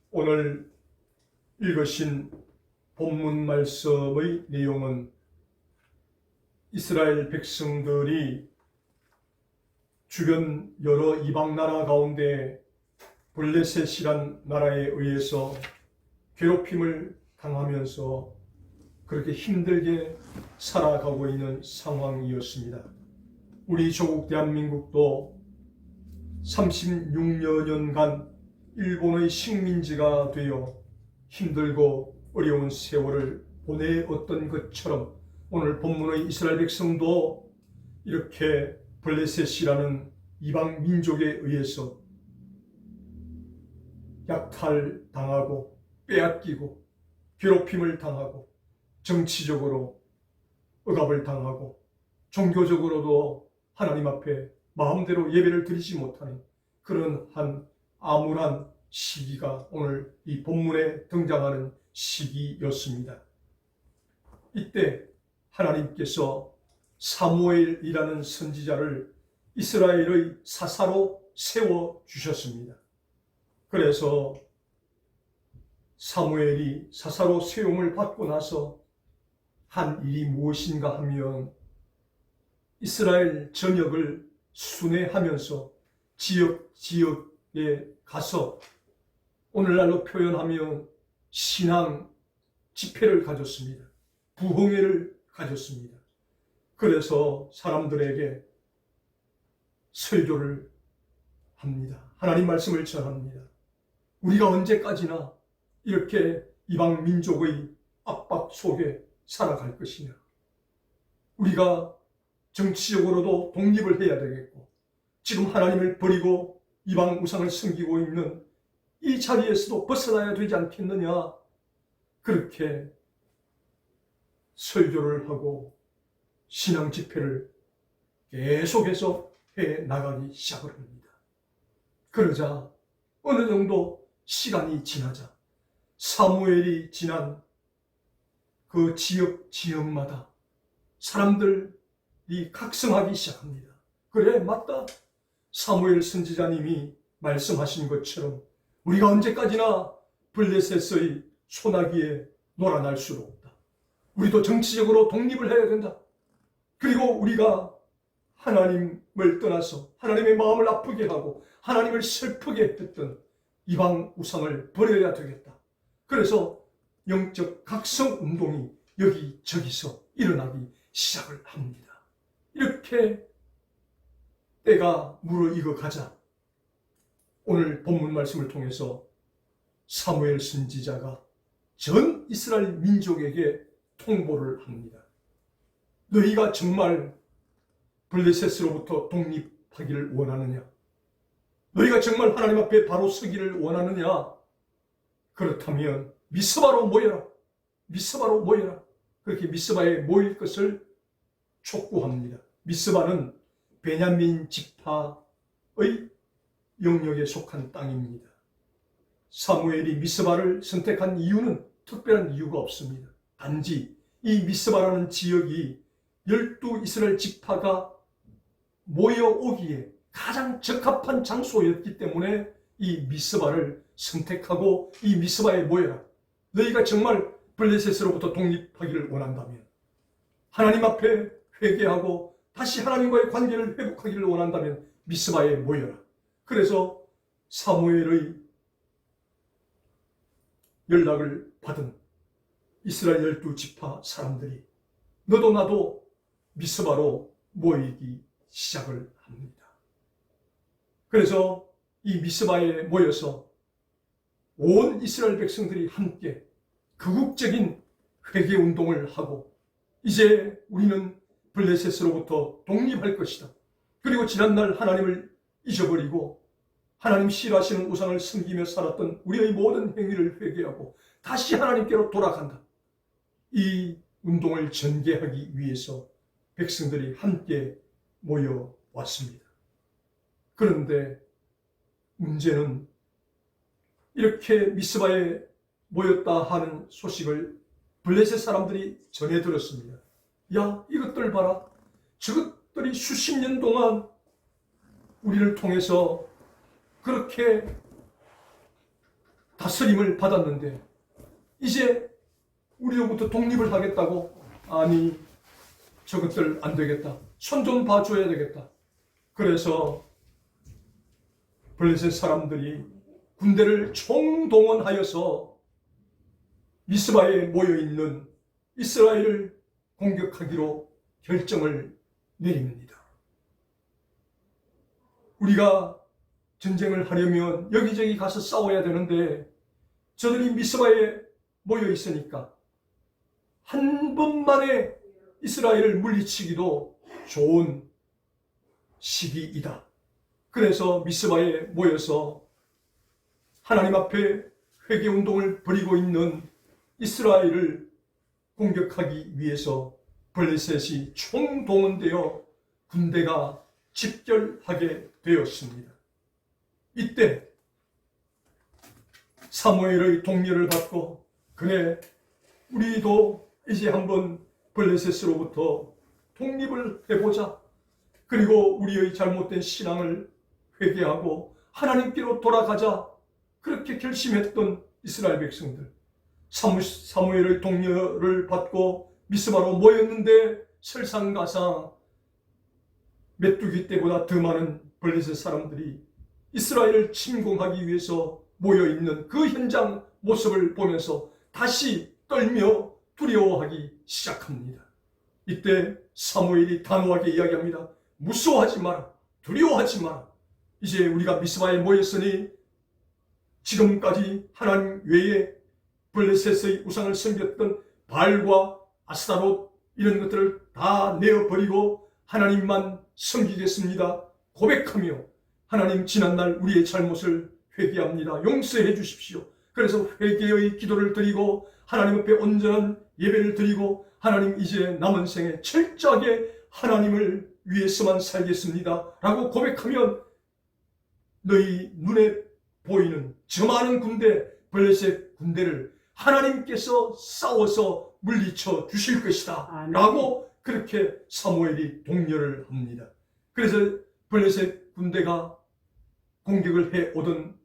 오늘 읽으신 본문 말씀의 내용은 이스라엘 백성들이 주변 여러 이방 나라 가운데 블레셋이란 나라에 의해서 괴롭힘을 당하면서 그렇게 힘들게 살아가고 있는 상황이었습니다. 우리 조국 대한민국도 36여 년간 일본의 식민지가 되어 힘들고 어려운 세월을 보내었던 것처럼 오늘 본문의 이스라엘 백성도 이렇게 블레셋이라는 이방 민족에 의해서 약탈당하고 빼앗기고 괴롭힘을 당하고 정치적으로 억압을 당하고 종교적으로도 하나님 앞에 마음대로 예배를 드리지 못하는 그런 한 암울한 시기가 오늘 이 본문에 등장하는 시기였습니다. 이때 하나님께서 사무엘이라는 선지자를 이스라엘의 사사로 세워주셨습니다. 그래서 사무엘이 사사로 세움을 받고 나서 한 일이 무엇인가 하면 이스라엘 전역을 순회하면서 지역에 가서 오늘날로 표현하면 신앙 집회를 가졌습니다. 부흥회를 가졌습니다. 그래서 사람들에게 설교를 합니다. 하나님 말씀을 전합니다. 우리가 언제까지나 이렇게 이방 민족의 압박 속에 살아갈 것이냐. 우리가 정치적으로도 독립을 해야 되겠고 지금 하나님을 버리고 이방 우상을 섬기고 있는 이 자리에서도 벗어나야 되지 않겠느냐. 그렇게 설교를 하고 신앙 집회를 계속해서 해 나가기 시작을 합니다. 그러자 어느 정도 시간이 지나자 사무엘이 지난 그 지역마다 사람들이 각성하기 시작합니다. 그래, 맞다. 사무엘 선지자님이 말씀하신 것처럼 우리가 언제까지나 블레셋의 소나기에 놀아날 수도 없다. 우리도 정치적으로 독립을 해야 된다. 그리고 우리가 하나님을 떠나서 하나님의 마음을 아프게 하고 하나님을 슬프게 했던 이방 우상을 버려야 되겠다. 그래서 영적 각성 운동이 여기저기서 일어나기 시작을 합니다. 이렇게 때가 무르익어 가자 오늘 본문 말씀을 통해서 사무엘 선지자가 전 이스라엘 민족에게 통보를 합니다. 너희가 정말 블레셋으로부터 독립하기를 원하느냐? 너희가 정말 하나님 앞에 바로 서기를 원하느냐? 그렇다면 미스바로 모여라. 미스바로 모여라. 그렇게 미스바에 모일 것을 촉구합니다. 미스바는 베냐민 지파의 영역에 속한 땅입니다. 사무엘이 미스바를 선택한 이유는 특별한 이유가 없습니다. 단지 이 미스바라는 지역이 12 이스라엘 지파가 모여오기에 가장 적합한 장소였기 때문에 이 미스바를 선택하고 이 미스바에 모여라. 너희가 정말 블레셋으로부터 독립하기를 원한다면, 하나님 앞에 회개하고 다시 하나님과의 관계를 회복하기를 원한다면 미스바에 모여라. 그래서 사무엘의 연락을 받은 이스라엘 12지파 사람들이 너도 나도 미스바로 모이기 시작을 합니다. 그래서 이 미스바에 모여서 온 이스라엘 백성들이 함께 극국적인 회개 운동을 하고 이제 우리는 블레셋으로부터 독립할 것이다. 그리고 지난날 하나님을 잊어버리고 하나님 싫어하시는 우상을 섬기며 살았던 우리의 모든 행위를 회개하고 다시 하나님께로 돌아간다. 이 운동을 전개하기 위해서 백성들이 함께 모여왔습니다. 그런데 문제는 이렇게 미스바에 모였다 하는 소식을 블레셋 사람들이 전해 들었습니다. 야, 이것들 봐라. 저것 왕족들이 수십 년 동안 우리를 통해서 그렇게 다스림을 받았는데 이제 우리로부터 독립을 하겠다고? 아니, 저것들 안 되겠다. 손 좀 봐줘야 되겠다. 그래서 블레셋 사람들이 군대를 총동원하여서 미스바에 모여있는 이스라엘을 공격하기로 결정을 내립니다. 우리가 전쟁을 하려면 여기저기 가서 싸워야 되는데 저들이 미스바에 모여 있으니까 한 번만에 이스라엘을 물리치기도 좋은 시기이다. 그래서 미스바에 모여서 하나님 앞에 회개운동을 벌이고 있는 이스라엘을 공격하기 위해서 블레셋이 총동원되어 군대가 집결하게 되었습니다. 이때 사무엘의 독려를 받고 그래, 우리도 이제 한번 블레셋으로부터 독립을 해보자. 그리고 우리의 잘못된 신앙을 회개하고 하나님께로 돌아가자. 그렇게 결심했던 이스라엘 백성들, 사무엘의 독려를 받고 미스바로 모였는데 설상가상 메뚜기 때보다 더 많은 블레셋 사람들이 이스라엘을 침공하기 위해서 모여있는 그 현장 모습을 보면서 다시 떨며 두려워하기 시작합니다. 이때 사무엘이 단호하게 이야기합니다. 무서워하지 마라. 두려워하지 마라. 이제 우리가 미스바에 모였으니 지금까지 하나님 외에 블레셋의 우상을 섬겼던 바알과 아스타롯 이런 것들을 다 내어버리고 하나님만 섬기겠습니다. 고백하며 하나님, 지난날 우리의 잘못을 회개합니다. 용서해 주십시오. 그래서 회개의 기도를 드리고 하나님 앞에 온전한 예배를 드리고 하나님, 이제 남은 생에 철저하게 하나님을 위해서만 살겠습니다 라고 고백하면 너희 눈에 보이는 저 많은 군대, 블레셋 군대를 하나님께서 싸워서 물리쳐 주실 것이다 라고 그렇게 사무엘이 독려를 합니다. 그래서 블레셋 군대가 공격을 해 오든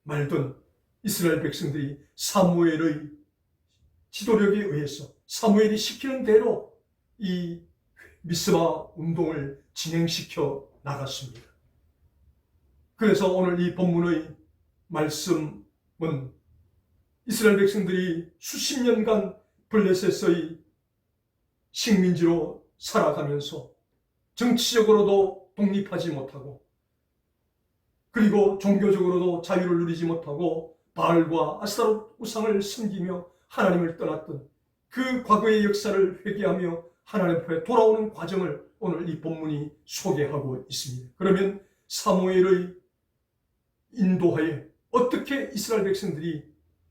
말든 이스라엘 백성들이 사무엘의 지도력에 의해서 사무엘이 시키는 대로 이 미스바 운동을 진행시켜 나갔습니다. 그래서 오늘 이 본문의 말씀은 이스라엘 백성들이 수십 년간 블레셋의 식민지로 살아가면서 정치적으로도 독립하지 못하고 그리고 종교적으로도 자유를 누리지 못하고 바알과 아스타롯 우상을 섬기며 하나님을 떠났던 그 과거의 역사를 회개하며 하나님 앞에 돌아오는 과정을 오늘 이 본문이 소개하고 있습니다. 그러면 사무엘의 인도하에 어떻게 이스라엘 백성들이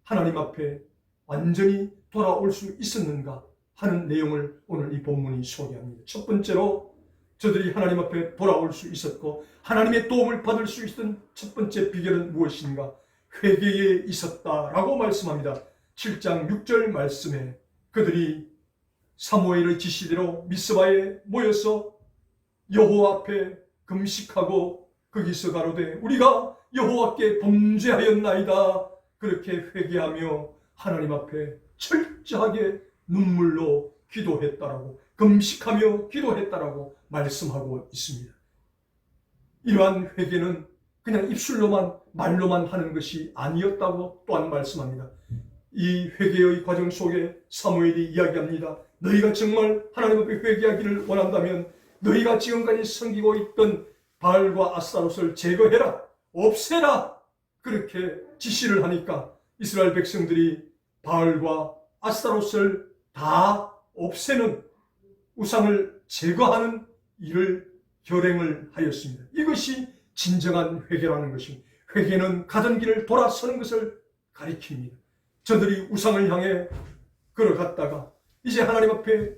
하나님 앞에 완전히 돌아올 수 있었는가 하는 내용을 오늘 이 본문이 소개합니다. 첫 번째로 저들이 하나님 앞에 돌아올 수 있었고 하나님의 도움을 받을 수 있었던 첫 번째 비결은 무엇인가? 회개에 있었다라고 말씀합니다. 7장 6절 말씀에 그들이 사무엘의 지시대로 미스바에 모여서 여호와 앞에 금식하고 거기서 가로되 우리가 여호와께 범죄하였나이다. 그렇게 회개하며 하나님 앞에 철저하게 눈물로 기도했다라고, 금식하며 기도했다라고 말씀하고 있습니다. 이러한 회개는 그냥 입술로만 말로만 하는 것이 아니었다고 또한 말씀합니다. 이 회개의 과정 속에 사무엘이 이야기합니다. 너희가 정말 하나님 앞에 회개하기를 원한다면 너희가 지금까지 섬기고 있던 바알과 아스타롯을 제거해라, 없애라, 그렇게 지시를 하니까 이스라엘 백성들이 바알과 아스타롯을 다 없애는, 우상을 제거하는 일을 결행을 하였습니다. 이것이 진정한 회개라는 것입니다. 회개는 가던 길을 돌아서는 것을 가리킵니다. 저들이 우상을 향해 걸어갔다가 이제 하나님 앞에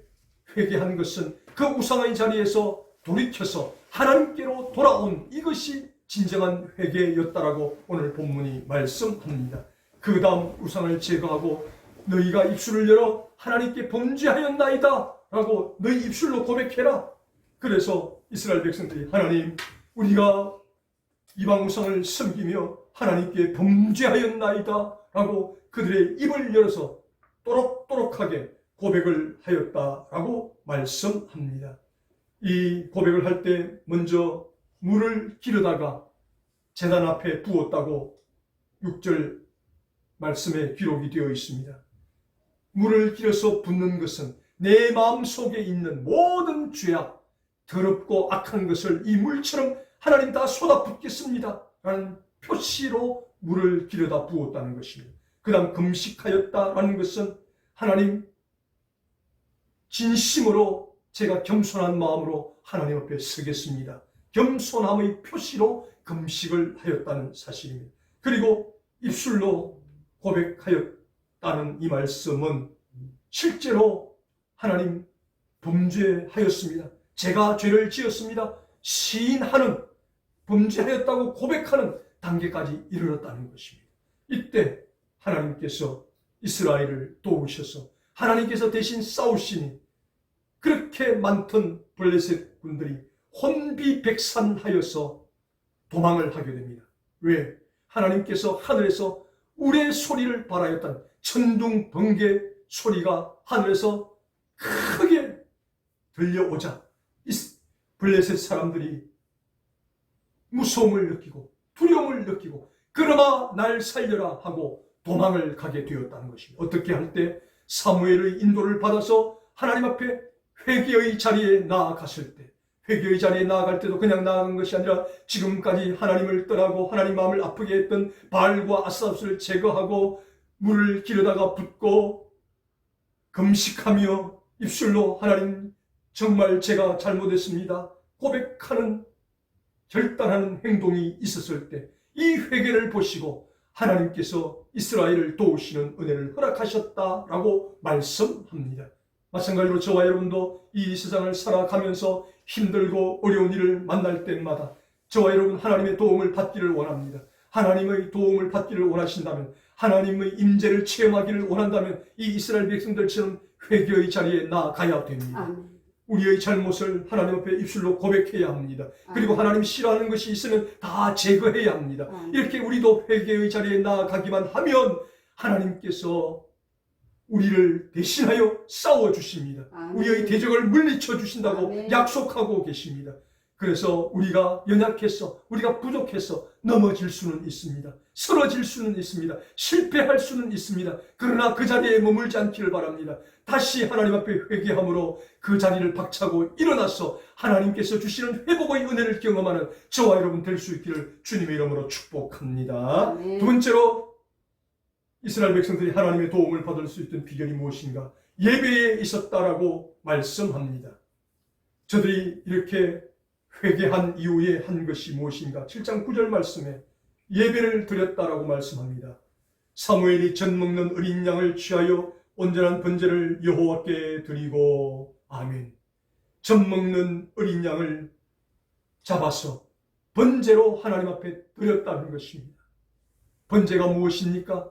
회개한 것은 그 우상의 자리에서 돌이켜서 하나님께로 돌아온, 이것이 진정한 회개였다라고 오늘 본문이 말씀합니다. 그 다음 우상을 제거하고 너희가 입술을 열어 하나님께 범죄하였나이다 라고 너희 입술로 고백해라. 그래서 이스라엘 백성들이 하나님, 우리가 이방 우상을 섬기며 하나님께 범죄하였나이다 라고 그들의 입을 열어서 또록또록하게 고백을 하였다라고 말씀합니다. 이 고백을 할 때 먼저 물을 기르다가 제단 앞에 부었다고 6절 말씀에 기록이 되어 있습니다. 물을 기려서 붓는 것은 내 마음속에 있는 모든 죄악, 더럽고 악한 것을 이 물처럼 하나님 다 쏟아붓겠습니다 라는 표시로 물을 기려다 부었다는 것입니다. 그 다음 금식하였다라는 것은 하나님, 진심으로 제가 겸손한 마음으로 하나님 앞에 서겠습니다. 겸손함의 표시로 금식을 하였다는 사실입니다. 그리고 입술로 고백하였다는 이 말씀은 실제로 하나님 범죄하였습니다. 제가 죄를 지었습니다. 시인하는, 범죄하였다고 고백하는 단계까지 이르렀다는 것입니다. 이때 하나님께서 이스라엘을 도우셔서 하나님께서 대신 싸우시니 그렇게 많던 블레셋 군들이 혼비백산하여서 도망을 하게 됩니다. 왜? 하나님께서 하늘에서 우레 소리를 발하였던 천둥 번개 소리가 하늘에서 크게 들려오자 블레셋 사람들이 무서움을 느끼고 두려움을 느끼고 그러나 날 살려라 하고 도망을 가게 되었다는 것입니다. 어떻게 할 때? 사무엘의 인도를 받아서 하나님 앞에 회개의 자리에 나아갔을 때, 회개의 자리에 나아갈 때도 그냥 나아간 것이 아니라 지금까지 하나님을 떠나고 하나님 마음을 아프게 했던 바알과 아스타롯을 제거하고 물을 기르다가 붓고 금식하며 입술로 하나님, 정말 제가 잘못했습니다 고백하는 결단하는 행동이 있었을 때 이 회개를 보시고 하나님께서 이스라엘을 도우시는 은혜를 허락하셨다라고 말씀합니다. 마찬가지로 저와 여러분도 이 세상을 살아가면서 힘들고 어려운 일을 만날 때마다 저와 여러분 하나님의 도움을 받기를 원합니다. 하나님의 도움을 받기를 원하신다면, 하나님의 임재를 체험하기를 원한다면 이 이스라엘 백성들처럼 회개의 자리에 나아가야 됩니다. 아멘. 우리의 잘못을 하나님 앞에 입술로 고백해야 합니다. 그리고 하나님 싫어하는 것이 있으면 다 제거해야 합니다. 이렇게 우리도 회개의 자리에 나아가기만 하면 하나님께서 우리를 대신하여 싸워주십니다. 우리의 대적을 물리쳐 주신다고 약속하고 계십니다. 그래서 우리가 연약해서, 우리가 부족해서 넘어질 수는 있습니다. 쓰러질 수는 있습니다. 실패할 수는 있습니다. 그러나 그 자리에 머물지 않기를 바랍니다. 다시 하나님 앞에 회개함으로 그 자리를 박차고 일어나서 하나님께서 주시는 회복의 은혜를 경험하는 저와 여러분 될 수 있기를 주님의 이름으로 축복합니다. 아멘. 두 번째로 이스라엘 백성들이 하나님의 도움을 받을 수 있던 비결이 무엇인가? 예배에 있었다라고 말씀합니다. 저들이 이렇게 회개한 이후에 한 것이 무엇인가? 7장 9절 말씀에 예배를 드렸다라고 말씀합니다. 사무엘이 젖 먹는 어린 양을 취하여 온전한 번제를 여호와께 드리고, 아멘. 젖 먹는 어린 양을 잡아서 번제로 하나님 앞에 드렸다는 것입니다. 번제가 무엇입니까?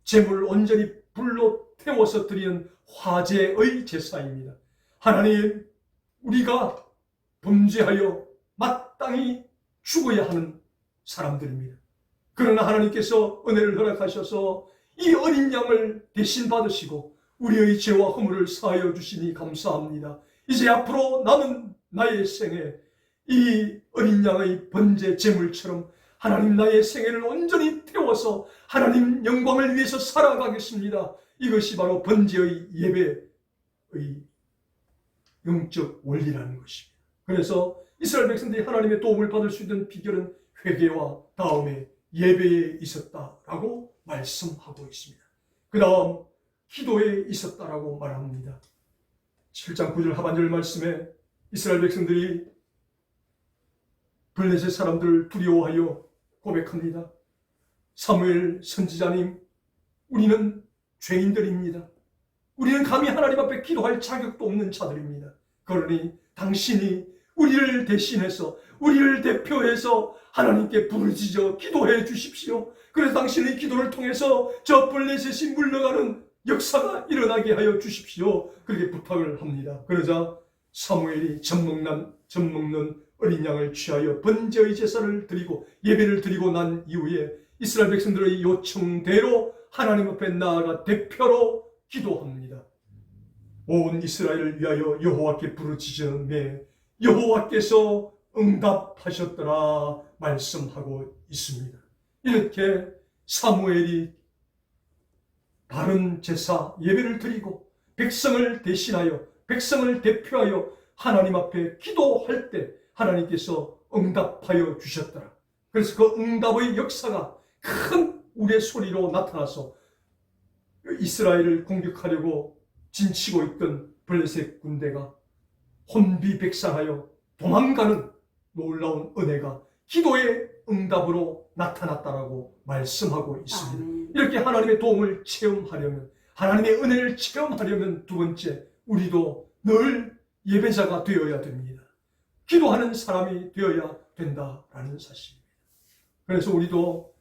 제물을 온전히 불로 태워서 드리는 화제의 제사입니다. 하나님, 우리가 범죄하여 마땅히 죽어야 하는 사람들입니다. 그러나 하나님께서 은혜를 허락하셔서 이 어린 양을 대신 받으시고 우리의 죄와 허물을 사하여 주시니 감사합니다. 이제 앞으로 남은 나의 생에 이 어린 양의 번제 제물처럼 하나님 나의 생애를 온전히 태워서 하나님 영광을 위해서 살아가겠습니다. 이것이 바로 번제의 예배의 영적 원리라는 것입니다. 그래서 이스라엘 백성들이 하나님의 도움을 받을 수 있는 비결은 회개와 다음에 예배에 있었다라고 말씀하고 있습니다. 그 다음 기도에 있었다라고 말합니다. 7장 9절 하반절 말씀에 이스라엘 백성들이 블레셋 사람들을 두려워하여 고백합니다. 사무엘 선지자님, 우리는 죄인들입니다. 우리는 감히 하나님 앞에 기도할 자격도 없는 자들입니다. 그러니 당신이 우리를 대신해서, 우리를 대표해서 하나님께 부르짖어 기도해 주십시오. 그래서 당신의 기도를 통해서 저 블레셋이 물러가는 역사가 일어나게 하여 주십시오. 그렇게 부탁을 합니다. 그러자 사무엘이 젖먹는 어린 양을 취하여 번제의 제사를 드리고 예배를 드리고 난 이후에 이스라엘 백성들의 요청대로 하나님 앞에 나아가 대표로 기도합니다. 온 이스라엘을 위하여 여호와께 부르짖으매 여호와께서 응답하셨더라 말씀하고 있습니다. 이렇게 사무엘이 바른 제사 예배를 드리고 백성을 대신하여 백성을 대표하여 하나님 앞에 기도할 때 하나님께서 응답하여 주셨더라. 그래서 그 응답의 역사가 큰 우레소리로 나타나서 이스라엘을 공격하려고 진치고 있던 블레셋 군대가 혼비백산하여 도망가는 놀라운 은혜가 기도의 응답으로 나타났다라고 말씀하고 있습니다. 아멘. 이렇게 하나님의 도움을 체험하려면, 하나님의 은혜를 체험하려면 두 번째, 우리도 늘 예배자가 되어야 됩니다. 기도하는 사람이 되어야 된다라는 사실입니다. 그래서 우리도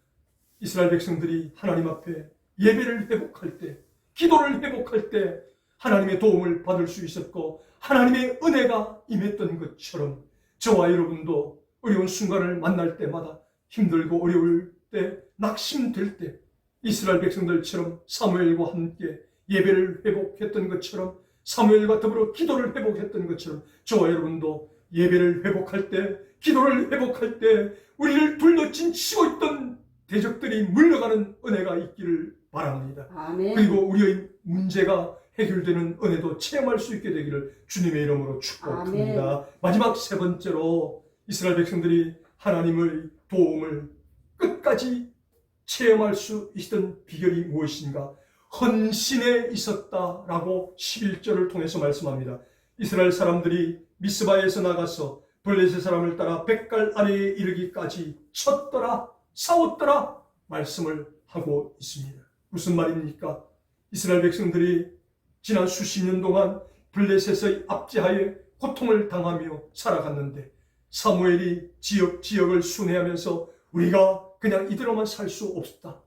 이스라엘 백성들이 하나님 앞에 예배를 회복할 때, 기도를 회복할 때 하나님의 도움을 받을 수 있었고 하나님의 은혜가 임했던 것처럼 저와 여러분도 어려운 순간을 만날 때마다 힘들고 어려울 때, 낙심될 때 이스라엘 백성들처럼 사무엘과 함께 예배를 회복했던 것처럼, 사무엘과 더불어 기도를 회복했던 것처럼 저와 여러분도 예배를 회복할 때, 기도를 회복할 때 우리를 둘러진치고 있던 대적들이 물러가는 은혜가 있기를 바랍니다. 아멘. 그리고 우리의 문제가 해결되는 은혜도 체험할 수 있게 되기를 주님의 이름으로 축복합니다. 아멘. 마지막 세 번째로 이스라엘 백성들이 하나님의 도움을 끝까지 체험할 수 있었던 비결이 무엇인가? 헌신에 있었다라고 11절을 통해서 말씀합니다. 이스라엘 사람들이 미스바에서 나가서 블레셋 사람을 따라 벳갈 아래에 이르기까지 쳤더라, 싸웠더라 말씀을 하고 있습니다. 무슨 말입니까? 이스라엘 백성들이 지난 수십 년 동안 블레셋의 압제하에 고통을 당하며 살아갔는데 사무엘이 지역을 순회하면서 우리가 그냥 이대로만 살 수 없다.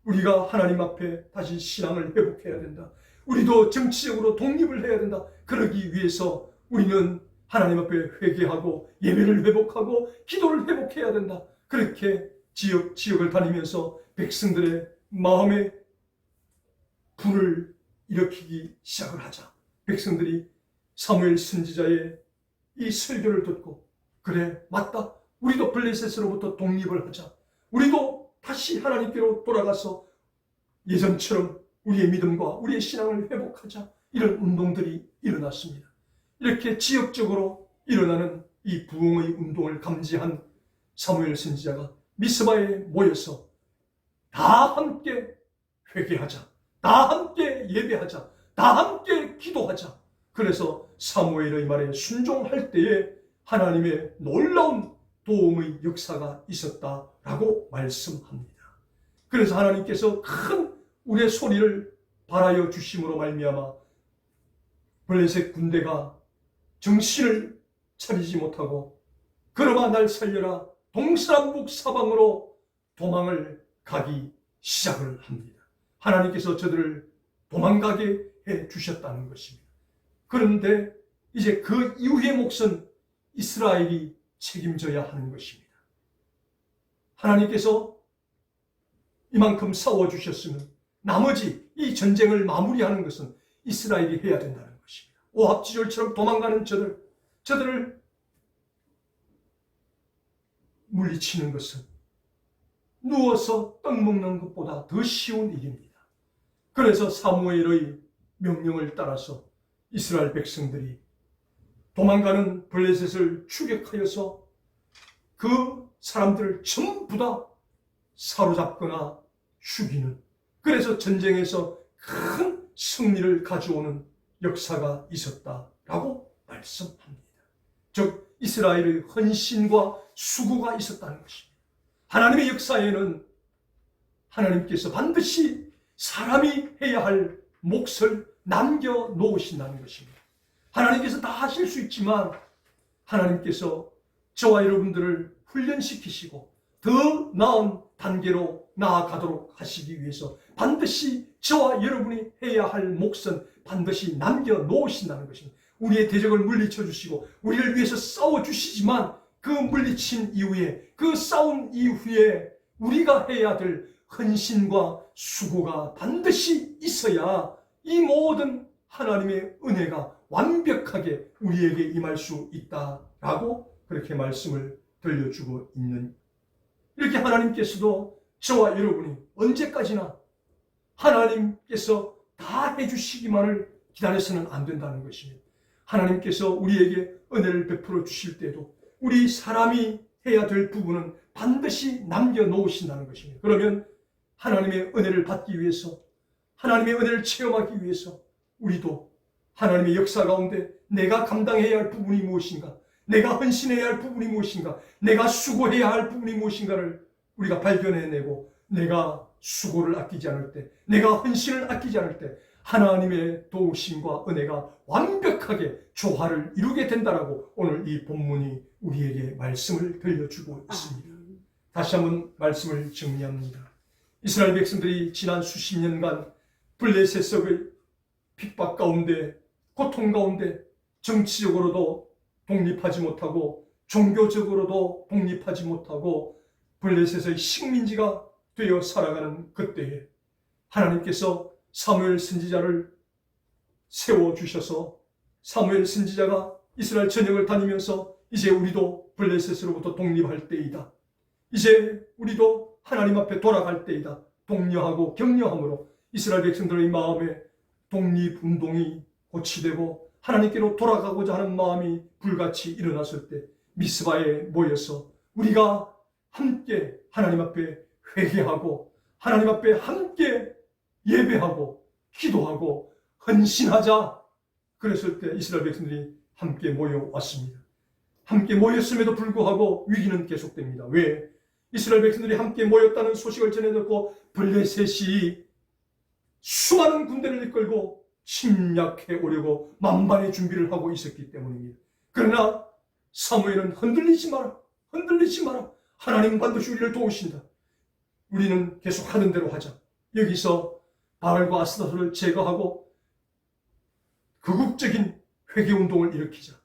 우리가 하나님 앞에 다시 신앙을 회복해야 된다. 우리도 정치적으로 독립을 해야 된다. 그러기 위해서 우리는 하나님 앞에 회개하고 예배를 회복하고 기도를 회복해야 된다. 그렇게 지역을 다니면서 백성들의 마음에 불을 일으키기 시작을 하자. 백성들이 사무엘 선지자의 이 설교를 듣고 그래, 맞다. 우리도 블레셋으로부터 독립을 하자. 우리도 다시 하나님께로 돌아가서 예전처럼 우리의 믿음과 우리의 신앙을 회복하자. 이런 운동들이 일어났습니다. 이렇게 지역적으로 일어나는 이 부흥의 운동을 감지한 사무엘 선지자가 미스바에 모여서 다 함께 회개하자. 다 함께 예배하자. 다 함께 기도하자. 그래서 사무엘의 말에 순종할 때에 하나님의 놀라운 도움의 역사가 있었다라고 말씀합니다. 그래서 하나님께서 큰 우리의 소리를 발하여 주심으로 말미암아 블레셋 군대가 정신을 차리지 못하고 그러마 날 살려라 동서남북 사방으로 도망을 가기 시작을 합니다. 하나님께서 저들을 도망가게 해 주셨다는 것입니다. 그런데 이제 그 이후의 몫은 이스라엘이 책임져야 하는 것입니다. 하나님께서 이만큼 싸워주셨으면 나머지 이 전쟁을 마무리하는 것은 이스라엘이 해야 된다는 것입니다. 오합지졸처럼 도망가는 저들을 물리치는 것은 누워서 떡 먹는 것보다 더 쉬운 일입니다. 그래서 사무엘의 명령을 따라서 이스라엘 백성들이 도망가는 블레셋을 추격하여서 그 사람들을 전부 다 사로잡거나 죽이는, 그래서 전쟁에서 큰 승리를 가져오는 역사가 있었다라고 말씀합니다. 즉 이스라엘의 헌신과 수고가 있었다는 것입니다. 하나님의 역사에는 하나님께서 반드시 사람이 해야 할 몫을 남겨놓으신다는 것입니다. 하나님께서 다 하실 수 있지만 하나님께서 저와 여러분들을 훈련시키시고 더 나은 단계로 나아가도록 하시기 위해서 반드시 저와 여러분이 해야 할 몫은 반드시 남겨놓으신다는 것입니다. 우리의 대적을 물리쳐 주시고 우리를 위해서 싸워 주시지만 그 물리친 이후에, 그 싸운 이후에 우리가 해야 될 헌신과 수고가 반드시 있어야 이 모든 하나님의 은혜가 완벽하게 우리에게 임할 수 있다라고 그렇게 말씀을 들려주고 있는, 이렇게 하나님께서도 저와 여러분이 언제까지나 하나님께서 다 해주시기만을 기다려서는 안 된다는 것입니다. 하나님께서 우리에게 은혜를 베풀어 주실 때도 우리 사람이 해야 될 부분은 반드시 남겨놓으신다는 것입니다. 그러면 하나님의 은혜를 받기 위해서, 하나님의 은혜를 체험하기 위해서 우리도 하나님의 역사 가운데 내가 감당해야 할 부분이 무엇인가, 내가 헌신해야 할 부분이 무엇인가, 내가 수고해야 할 부분이 무엇인가를 우리가 발견해내고, 내가 수고를 아끼지 않을 때, 내가 헌신을 아끼지 않을 때 하나님의 도우심과 은혜가 완벽하게 조화를 이루게 된다라고 오늘 이 본문이 우리에게 말씀을 들려주고 있습니다. 다시 한번 말씀을 정리합니다. 이스라엘 백성들이 지난 수십 년간 블레셋의 핍박 가운데, 고통 가운데 정치적으로도 독립하지 못하고 종교적으로도 독립하지 못하고 블레셋의 식민지가 되어 살아가는 그때에 하나님께서 사무엘 선지자를 세워주셔서 사무엘 선지자가 이스라엘 전역을 다니면서 이제 우리도 블레셋으로부터 독립할 때이다, 이제 우리도 하나님 앞에 돌아갈 때이다 독려하고 격려함으로 이스라엘 백성들의 마음에 독립운동이 고취되고 하나님께로 돌아가고자 하는 마음이 불같이 일어났을 때 미스바에 모여서 우리가 함께 하나님 앞에 회개하고 하나님 앞에 함께 예배하고 기도하고 헌신하자, 그랬을 때 이스라엘 백성들이 함께 모여왔습니다. 함께 모였음에도 불구하고 위기는 계속됩니다. 왜? 이스라엘 백성들이 함께 모였다는 소식을 전해 듣고 블레셋이 수많은 군대를 이끌고 침략해 오려고 만반의 준비를 하고 있었기 때문입니다. 그러나 사무엘은 흔들리지 마라, 흔들리지 마라, 하나님은 반드시 우리를 도우신다, 우리는 계속 하던 대로 하자. 여기서 바알과 아스타로를 제거하고 극국적인 회개운동을 일으키자.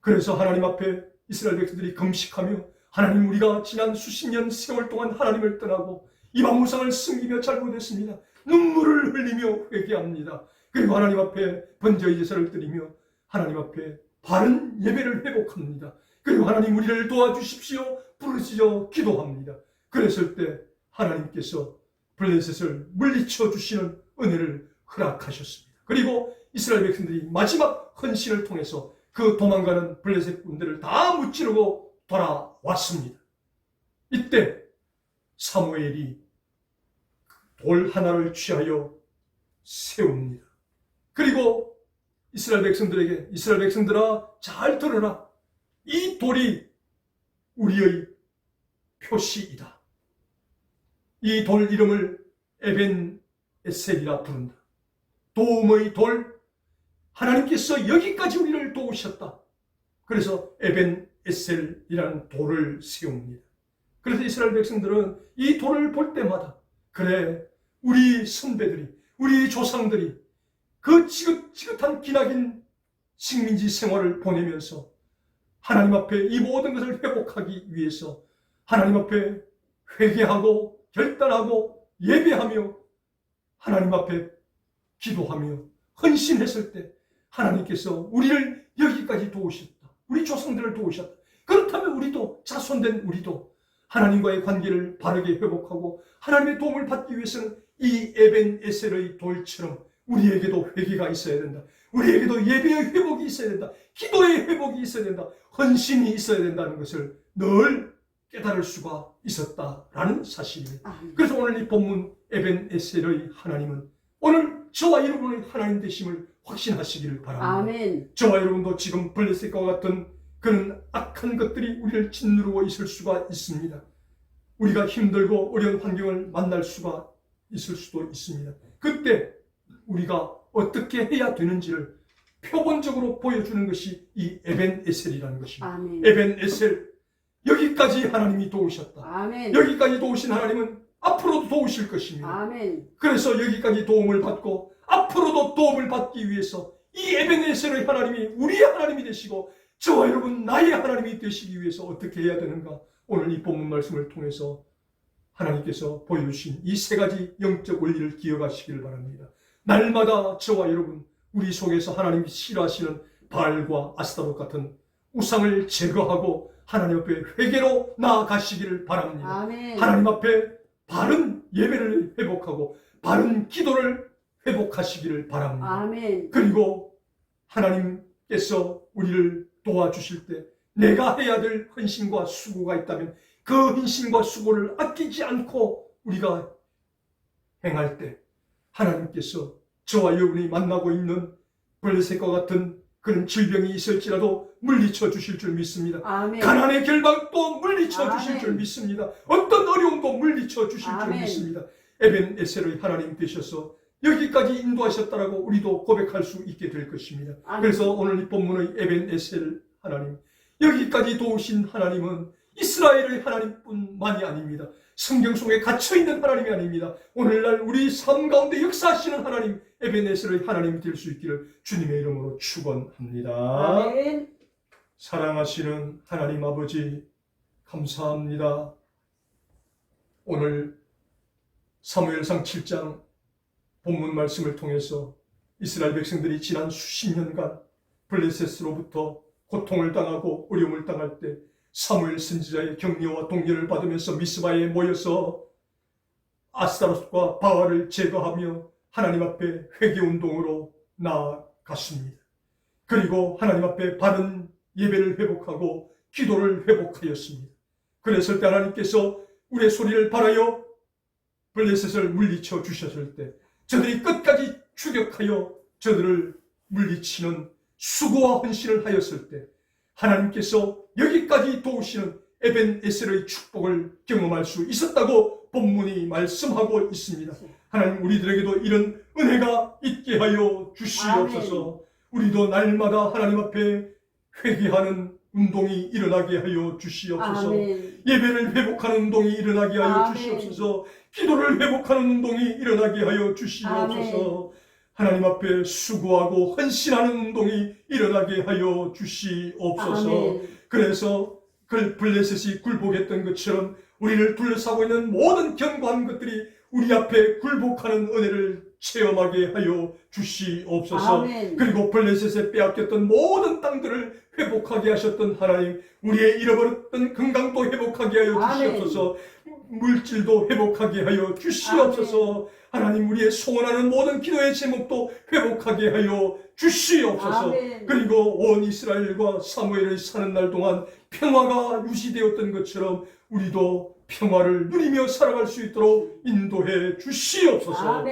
그래서 하나님 앞에 이스라엘 백성들이 금식하며, 하나님, 우리가 지난 수십 년 세월 동안 하나님을 떠나고 이방 우상을 섬기며 잘못했습니다. 눈물을 흘리며 회개합니다. 그리고 하나님 앞에 번제의 제사를 드리며 하나님 앞에 바른 예배를 회복합니다. 그리고 하나님, 우리를 도와주십시오 부르짖어 기도합니다. 그랬을 때 하나님께서 블레셋을 물리쳐 주시는 은혜를 허락하셨습니다. 그리고 이스라엘 백성들이 마지막 헌신을 통해서 그 도망가는 블레셋 군대를 다 무찌르고 돌아왔습니다. 이때 사무엘이 돌 하나를 취하여 세웁니다. 그리고 이스라엘 백성들에게, 이스라엘 백성들아 잘 들으라, 이 돌이 우리의 표시이다. 이 돌 이름을 에벤 에셀이라 부른다. 도움의 돌, 하나님께서 여기까지 우리를 도우셨다. 그래서 에벤 에셀이라는 돌을 세웁니다. 그래서 이스라엘 백성들은 이 돌을 볼 때마다, 그래, 우리 선배들이, 우리 조상들이 그 지긋지긋한 기나긴 식민지 생활을 보내면서 하나님 앞에 이 모든 것을 회복하기 위해서 하나님 앞에 회개하고 결단하고 예배하며 하나님 앞에 기도하며 헌신했을 때 하나님께서 우리를 여기까지 도우셨다. 우리 조상들을 도우셨다. 그렇다면 우리도, 자손된 우리도 하나님과의 관계를 바르게 회복하고 하나님의 도움을 받기 위해서는 이 에벤 에셀의 돌처럼 우리에게도 회개가 있어야 된다. 우리에게도 예배의 회복이 있어야 된다. 기도의 회복이 있어야 된다. 헌신이 있어야 된다는 것을 늘 깨달을 수가 있었다라는 사실입니다. 그래서 오늘 이 본문 에벤 에셀의 하나님은 오늘 저와 여러분의 하나님 되심을 확신하시기를 바랍니다. 아멘. 저와 여러분도 지금 블레셋과 같은 그런 악한 것들이 우리를 짓누르고 있을 수가 있습니다. 우리가 힘들고 어려운 환경을 만날 수가 있을 수도 있습니다. 그때 우리가 어떻게 해야 되는지를 표본적으로 보여주는 것이 이 에벤 에셀이라는 것입니다. 아멘. 에벤 에셀, 여기까지 하나님이 도우셨다. 아멘. 여기까지 도우신 하나님은 앞으로도 도우실 것입니다. 아멘. 그래서 여기까지 도움을 받고 앞으로도 도움을 받기 위해서 이 에벤에셀의 하나님이 우리의 하나님이 되시고 저와 여러분 나의 하나님이 되시기 위해서 어떻게 해야 되는가? 오늘 이 본문 말씀을 통해서 하나님께서 보여주신 이 세 가지 영적 원리를 기억하시기를 바랍니다. 날마다 저와 여러분 우리 속에서 하나님이 싫어하시는 바알과 아스타롯 같은 우상을 제거하고 하나님 앞에 회개로 나아가시기를 바랍니다. 아멘. 하나님 앞에 바른 예배를 회복하고 바른 기도를 회복하시기를 바랍니다. 아멘. 그리고 하나님께서 우리를 도와주실 때 내가 해야 될 헌신과 수고가 있다면 그 헌신과 수고를 아끼지 않고 우리가 행할 때 하나님께서 저와 여러분이 만나고 있는 블레셋과 같은 그런 질병이 있을지라도 물리쳐 주실 줄 믿습니다. 아멘. 가난의 결박도 물리쳐 주실 아멘. 줄 믿습니다. 어떤 어려움도 물리쳐 주실 줄 아멘. 믿습니다. 에벤에셀의 하나님 되셔서 여기까지 인도하셨다라고 우리도 고백할 수 있게 될 것입니다. 아멘. 그래서 오늘 이 본문의 에벤에셀 하나님, 여기까지 도우신 하나님은 이스라엘의 하나님뿐만이 아닙니다. 성경 속에 갇혀있는 하나님이 아닙니다. 오늘날 우리 삶 가운데 역사하시는 하나님, 에벤에셀의 하나님이 될 수 있기를 주님의 이름으로 축원합니다. 아멘. 사랑하시는 하나님 아버지, 감사합니다. 오늘 사무엘상 7장 본문 말씀을 통해서 이스라엘 백성들이 지난 수십 년간 블레셋으로부터 고통을 당하고 어려움을 당할 때 사무엘 선지자의 격려와 동료를 받으면서 미스바에 모여서 아스타롯과 바알을 제거하며 하나님 앞에 회개운동으로 나아갔습니다. 그리고 하나님 앞에 바른 예배를 회복하고 기도를 회복하였습니다. 그랬을 때 하나님께서 우리의 소리를 바라여 블레셋을 물리쳐 주셨을 때 저들이 끝까지 추격하여 저들을 물리치는 수고와 헌신을 하였을 때 하나님께서 여기까지 도우시는 에벤에셀의 축복을 경험할 수 있었다고 본문이 말씀하고 있습니다. 하나님 우리들에게도 이런 은혜가 있게 하여 주시옵소서. 우리도 날마다 하나님 앞에 회개하는 운동이 일어나게 하여 주시옵소서. 아멘. 예배를 회복하는 운동이 일어나게 하여 아멘. 주시옵소서. 기도를 회복하는 운동이 일어나게 하여 주시옵소서. 하나님 앞에 수고하고 헌신하는 운동이 일어나게 하여 주시옵소서. 아멘. 그래서 그 블레셋이 굴복했던 것처럼 우리를 둘러싸고 있는 모든 견고한 것들이 우리 앞에 굴복하는 은혜를 체험하게 하여 주시옵소서. 아멘. 그리고 블레셋에 빼앗겼던 모든 땅들을 회복하게 하셨던 하나님, 우리의 잃어버렸던 건강도 회복하게 하여 주시옵소서. 물질도 회복하게 하여 주시옵소서. 하나님 우리의 소원하는 모든 기도의 제목도 회복하게 하여 주시옵소서. 아멘. 그리고 온 이스라엘과 사무엘이 사는 날 동안 평화가 유지되었던 것처럼 우리도 평화를 누리며 살아갈 수 있도록 인도해 주시옵소서. 아멘.